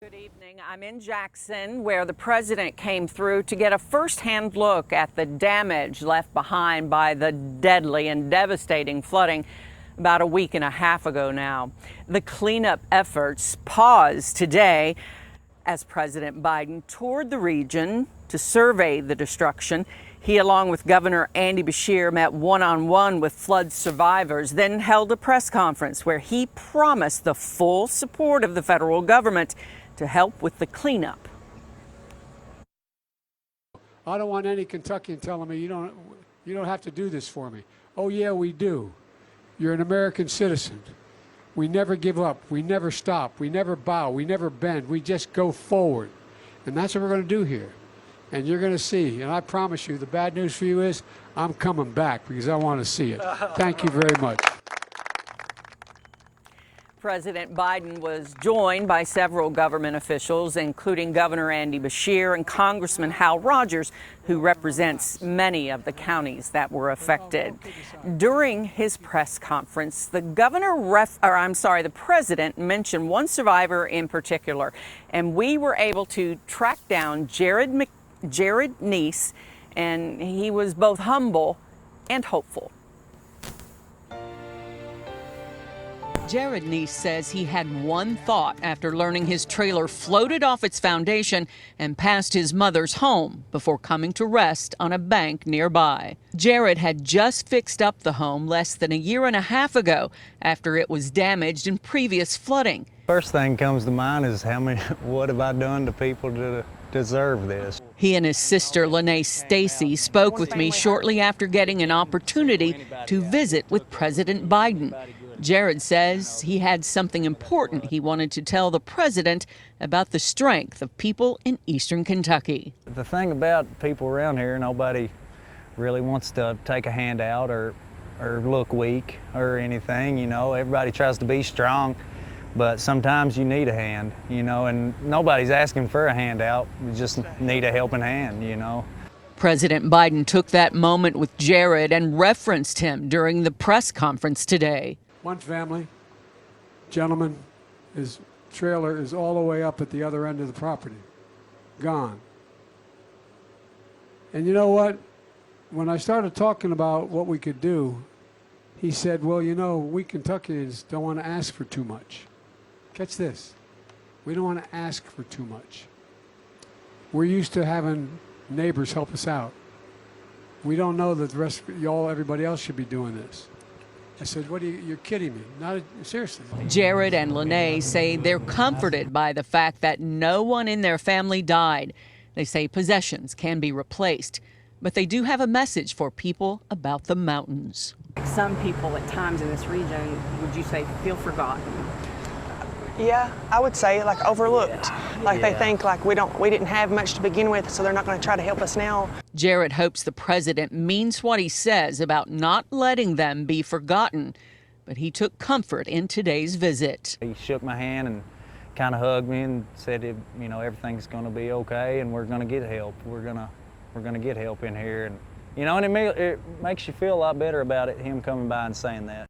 Good evening. I'm in Jackson, where the president came through to get a first-hand look at the damage left behind by the deadly and devastating flooding about a week and a half ago now. The cleanup efforts paused today as President Biden toured the region to survey the destruction. He, along with Governor Andy Beshear, met one-on-one with flood survivors, then held a press conference where he promised the full support of the federal government to help with the cleanup. I don't want any Kentuckian telling me you don't have to do this for me. Oh yeah, we do. You're an American citizen. We never give up. We never stop. We never bow. We never bend. We just go forward. And that's what we're going to do here. And you're going to see. And I promise you, the bad news for you is I'm coming back because I want to see it. Thank you very much. President Biden was joined by several government officials, including Governor Andy Beshear and Congressman Hal Rogers, who represents many of the counties that were affected. During his press conference, the president mentioned one survivor in particular, and we were able to track down Jared Neese, and he was both humble and hopeful. Jared Neese says he had one thought after learning his trailer floated off its foundation and past his mother's home before coming to rest on a bank nearby. Jared had just fixed up the home less than a year and a half ago after it was damaged in previous flooding. First thing comes to mind is what have I done to people to deserve this? He and his sister, Lene Stacy, spoke with me shortly after getting an opportunity to visit with President Biden. Jared says he had something important he wanted to tell the president about the strength of people in eastern Kentucky. The thing about people around here, nobody really wants to take a handout or look weak or anything, you know. Everybody tries to be strong, but sometimes you need a hand, you know, and nobody's asking for a handout. You just need a helping hand, you know. President Biden took that moment with Jared and referenced him during the press conference today. One family, gentleman, his trailer is all the way up at the other end of the property, gone. And you know what? When I started talking about what we could do, he said, well, you know, we Kentuckians don't want to ask for too much. Catch this. We don't want to ask for too much. We're used to having neighbors help us out. We don't know that the rest of everybody else should be doing this. I said, you're kidding me. Not seriously. Jared and Lene say they're comforted by the fact that no one in their family died. They say possessions can be replaced, but they do have a message for people about the mountains. Some people at times in this region, would you say, feel forgotten? Yeah, I would say like overlooked. Like they think like we didn't have much to begin with, so they're not going to try to help us now. Jared hopes the president means what he says about not letting them be forgotten, but he took comfort in today's visit. He shook my hand and kind of hugged me and said, you know, everything's going to be okay and we're going to get help. We're going to get help in here, and you know, and it makes you feel a lot better about it, him coming by and saying that.